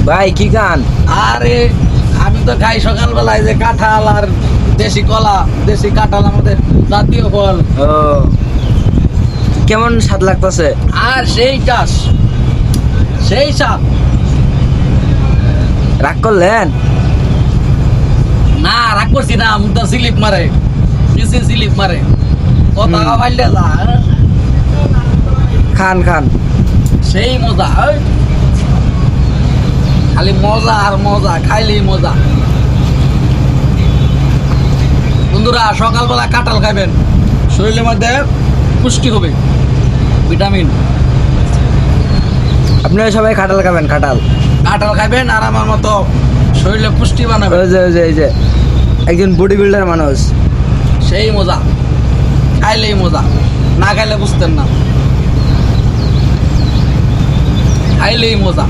ভাই কি গান? আরে আমি তো খাই সকালবেলায় যে কাঁঠাল আর দেশি কলা। দেশি কাঁঠাল আমাদের জাতীয় ফল। ও কেমন স্বাদ লাগতেছে? আর সেই চাষ, সেই সাপ। রাগ করলেন? না রাগ করছি না, মুখটা স্লিপ মারে, নিচে স্লিপ মারে, কথা বাইলে যা। খান খান। সেই মজা, খালি মজা আর মজা, খাইলেই মজা। বন্ধুরা সকালবেলা কাঁঠাল খাবেন, শরীরের মধ্যে পুষ্টি হবে, ভিটামিন। আপনারা সবাই কাঁঠাল খাবেন, কাঁঠাল। কাঁঠাল খাবেন আর আমার মতো শরীরে পুষ্টি বানাবে। ওই যে একজন বডি বিল্ডার মানুষ। সেই মজা, খাইলেই মজা, না খাইলে বুঝতেন না, খাইলেই মজা।